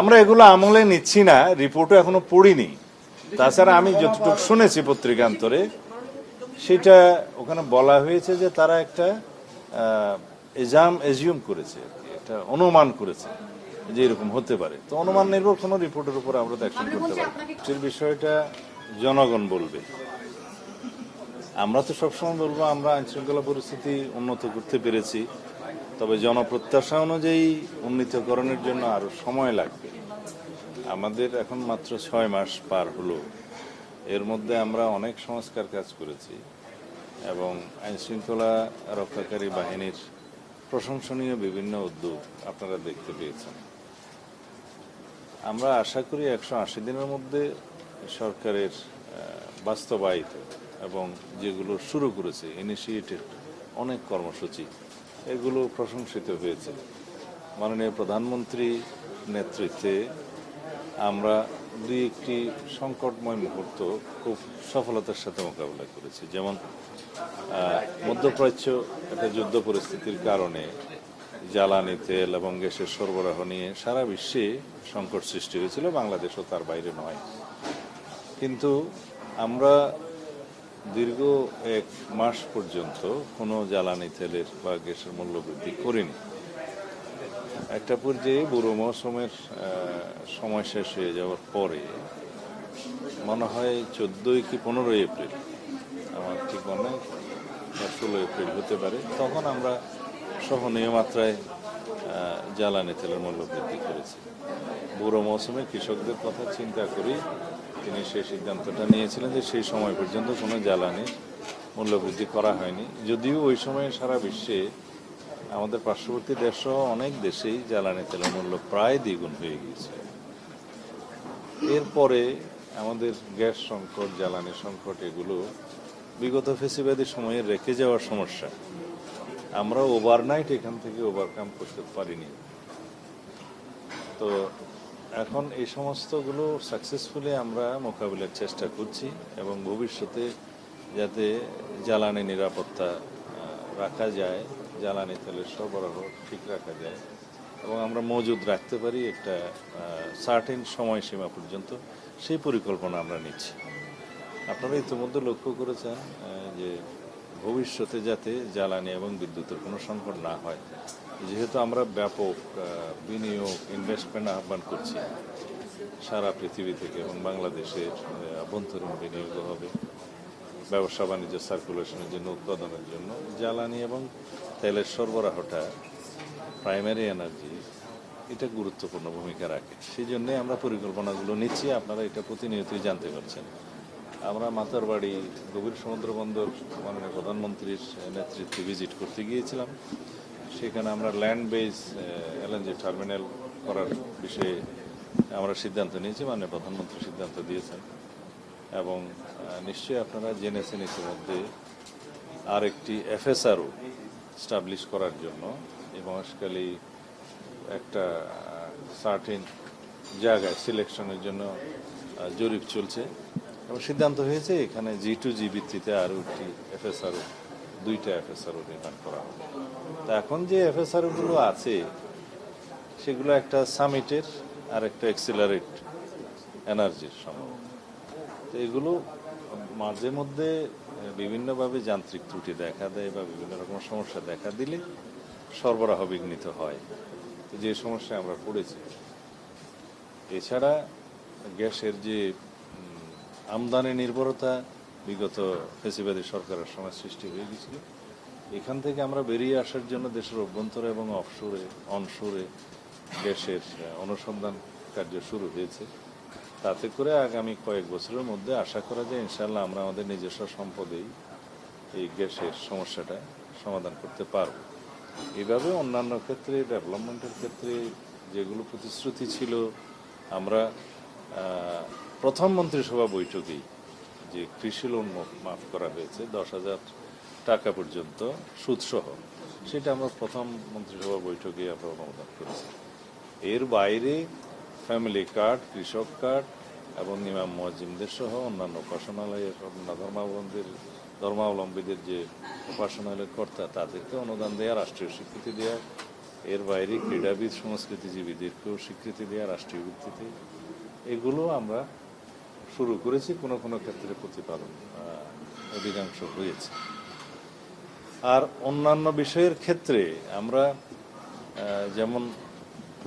আমরা এগুলো আমলে নিচ্ছি না, রিপোর্টও এখনো পড়িনি। তাছাড়া আমি যতটুকু শুনেছি পত্রিকান্তরে, সেটা ওখানে বলা হয়েছে যে তারা একটা এজিউম করেছে, একটা অনুমান করেছে যে এরকম হতে পারে। তো অনুমান নির্ভর কোনো রিপোর্টের উপর আমরা তো অ্যাকশন করতে পারি। সেই বিষয়টা জনগণ বলবে। আমরা তো সবসময় বলবো আমরা আইনশৃঙ্খলা পরিস্থিতি উন্নত করতে পেরেছি, তবে জনপ্রত্যাশা অনুযায়ী উন্নীতকরণের জন্য আরো সময় লাগবে। আমাদের এখন মাত্র 6 মাস পার হলো, এর মধ্যে আমরা অনেক সংস্কার কাজ করেছি এবং আইনশৃঙ্খলা রক্ষাকারী বাহিনীর প্রশংসনীয় বিভিন্ন উদ্যোগ আপনারা দেখতে পেয়েছেন। আমরা আশা করি 180 দিনের মধ্যে সরকারের বাস্তবায়িত এবং যেগুলো শুরু করেছে ইনিশিয়েটেড অনেক কর্মসূচি, এগুলো প্রশংসিত হয়েছে। মাননীয় প্রধানমন্ত্রী নেতৃত্বে আমরা দুই একটি সংকটময় মুহূর্ত খুব সফলতার সাথে মোকাবিলা করেছি। যেমন মধ্যপ্রাচ্য একটা যুদ্ধ পরিস্থিতির কারণে জ্বালানি তেল এবং গ্যাসের সরবরাহ নিয়ে সারা বিশ্বে সংকট সৃষ্টি হয়েছিল, বাংলাদেশও তার বাইরে নয়। কিন্তু আমরা দীর্ঘ 1 মাস পর্যন্ত কোনো জ্বালানি তেলের বা গ্যাসের মূল্য বৃদ্ধি করিনি। একটা পর্যায়ে বুড়ো মৌসুমের সময় শেষ হয়ে যাওয়ার পরে, মনে হয় 14 কি 15 এপ্রিল, আমার ঠিক মনে হয় 16 এপ্রিল হতে পারে, তখন আমরা সহনীয় মাত্রায় জ্বালানি তেলের মূল্য বৃদ্ধি করেছি। বুড়ো মৌসুমে কৃষকদের কথা চিন্তা করি তিনি সেই সিদ্ধান্তটা নিয়েছিলেন যে সেই সময় পর্যন্ত কোনো জ্বালানির মূল্য বৃদ্ধি করা হয়নি। যদিও ওই সময়ে সারা বিশ্বে আমাদের পার্শ্ববর্তী দেশসহ অনেক দেশেই জ্বালানি তেলের মূল্য প্রায় দ্বিগুণ হয়ে গিয়েছে। এরপরে আমাদের গ্যাস সংকট, জ্বালানি সংকট, এগুলো বিগত ফেসিবাদী সময়ে রেখে যাওয়ার সমস্যা, আমরা ওভারনাইট এখান থেকে ওভারকাম করতে পারিনি। তো এখন এই সমস্তগুলো সাকসেসফুলি আমরা মোকাবিলার চেষ্টা করছি এবং ভবিষ্যতে যাতে জ্বালানি নিরাপত্তা রাখা যায়, জ্বালানি তেলের সরবরাহ ঠিক রাখা যায় এবং আমরা মজুদ রাখতে পারি একটা সার্টেন সময়সীমা পর্যন্ত, সেই পরিকল্পনা আমরা নিচ্ছি। আপনারা ইতিমধ্যে লক্ষ্য করেছেন যে ভবিষ্যতে যাতে জ্বালানি এবং বিদ্যুতের কোনো সংকট না হয়, যেহেতু আমরা ব্যাপক বিনিয়োগ, ইনভেস্টমেন্ট আহ্বান করছি সারা পৃথিবী থেকে এবং বাংলাদেশের অভ্যন্তরীণ বিনিয়োগ হবে ব্যবসা বাণিজ্য সার্কুলেশনের জন্য, উৎপাদনের জন্য। জ্বালানি এবং তেলের সরবরাহটা, প্রাইমারি এনার্জি, এটা গুরুত্বপূর্ণ ভূমিকা রাখে। সেই জন্যে আমরা পরিকল্পনাগুলো নিচ্ছি, আপনারা এটা প্রতিনিয়তই জানতে পারছেন। আমরা মাতারবাড়ি গভীর সমুদ্র বন্দর মাননীয় প্রধানমন্ত্রীর নেতৃত্বে ভিজিট করতে গিয়েছিলাম। সেখানে আমরা ল্যান্ড বেস এলএনজি টার্মিনাল করার বিষয়ে আমরা সিদ্ধান্ত নিয়েছি, মাননীয় প্রধানমন্ত্রী সিদ্ধান্ত দিয়েছেন। এবং নিশ্চয়ই আপনারা জেনেছেন ইতিমধ্যে আরেকটি এফএসআরও স্টাবলিশ করার জন্য এই মহেশখালী একটা সার্টেন জায়গায় সিলেকশনের জন্য জরিপ চলছে এবং সিদ্ধান্ত হয়েছে এখানে G2G ভিত্তিতে আরও একটি এফএসআরও, 2টা এফএসআরও নির্মাণ করা হবে। তা এখন যে এফএসআরওগুলো আছে সেগুলো একটা সামিটের আর একটা এক্সিলারেট এনার্জির সম্ভব। তো এগুলো মাঝে মধ্যে বিভিন্নভাবে যান্ত্রিক ত্রুটি দেখা দেয় বা বিভিন্ন রকম সমস্যা দেখা দিলে সরবরাহ বিঘ্নিত হয়, যে সমস্যায় আমরা পড়েছি। এছাড়া গ্যাসের যে আমদানি নির্ভরতা বিগত ফেসিবাদী সরকারের সময় সৃষ্টি হয়ে গেছিল, এখান থেকে আমরা বেরিয়ে আসার জন্য দেশের অভ্যন্তরে এবং অনশোরে গ্যাসের অনুসন্ধান কার্য শুরু হয়েছে। তাতে করে আগামী কয়েক বছরের মধ্যে আশা করা যায় ইনশাআল্লাহ আমরা আমাদের নিজস্ব সম্পদেই এই গ্যাসের সমস্যাটা সমাধান করতে পারব। এইভাবে অন্যান্য ক্ষেত্রে, ডেভেলপমেন্টের ক্ষেত্রে যেগুলো প্রতিশ্রুতি ছিল, আমরা প্রথম মন্ত্রিসভা বৈঠকেই যে কৃষি লোন মাফ করা হয়েছে 10,000 টাকা পর্যন্ত সুদসহ, সেটা আমরা প্রথম মন্ত্রিসভা বৈঠকেই আমরা অনুমোদন করেছি। এর বাইরে ফ্যামিলি কার্ড, কৃষক কার্ড এবং ইমাম মুয়াজ্জিমদের সহ অন্যান্য উপাসনালয়ের ধর্মাবলম্বীদের যে উপাসনালয়ের কর্তা, তাদেরকে অনুদান দেওয়া, রাষ্ট্রীয় স্বীকৃতি দেওয়া এর বাইরে ক্রীড়াবিদ সংস্কৃতিজীবীদেরকেও স্বীকৃতি দেওয়া রাষ্ট্রীয় ভিত্তিতে, এগুলো আমরা শুরু করেছি। কোনো কোনো ক্ষেত্রে প্রতিপালন অধিকাংশ হয়েছে। আর অন্যান্য বিষয়ের ক্ষেত্রে আমরা যেমন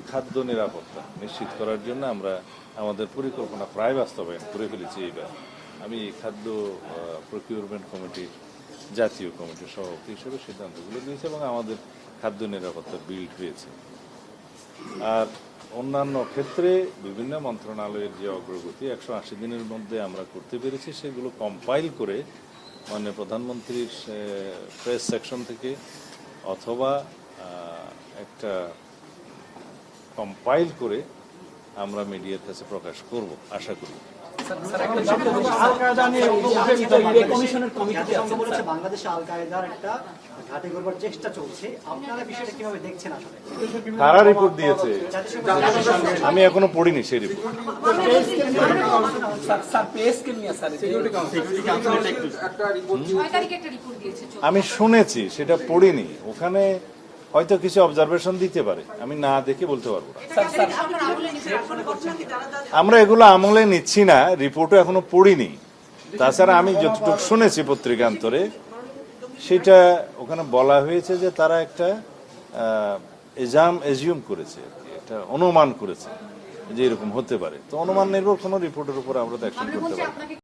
খাদ্য নিরাপত্তা নিশ্চিত করার জন্য আমরা আমাদের পরিকল্পনা প্রায় বাস্তবায়ন করে ফেলেছি এইবার। আমি খাদ্য প্রকিউরমেন্ট কমিটির জাতীয় কমিটির সভাপতি হিসেবে সিদ্ধান্তগুলো নিয়েছি এবং আমাদের খাদ্য নিরাপত্তা বিল্ড হয়েছে। আর অন্যান্য ক্ষেত্রে বিভিন্ন মন্ত্রণালয়ের যে অগ্রগতি 180 দিনের মধ্যে আমরা করতে পেরেছি, সেগুলো কম্পাইল করে মাননীয় প্রধানমন্ত্রীর প্রেস সেকশন থেকে অথবা একটা কম্পাইল করে আমরা মিডিয়ার কাছে প্রকাশ করব আশা করি। বাংলাদেশে আল কায়েদার একটা ঘাঁটি করবার চেষ্টা চলছে, আপনারা বিষয়টা কিভাবে দেখছেন? আসলে কারা রিপোর্ট দিয়েছে আমি এখনো পড়িনি সেই রিপোর্ট। আমি শুনেছি, সেটা পড়িনি। ওখানে হয়তো কিছু অবজারভেশন দিতে পারে, আমি না দেখে বলতে পারবো না। আমরা এগুলো আমলে নিচ্ছি না, রিপোর্টও এখনো পড়িনি। তাছাড়া আমি যতটুকু শুনেছি পত্রিকান্তরে, সেটা ওখানে বলা হয়েছে যে তারা একটা এজিউম করেছে, একটা অনুমান করেছে যে এরকম হতে পারে। তো অনুমান নির্ভর কোনো রিপোর্টের উপর আমরা তো অ্যাকশন করতে পারি।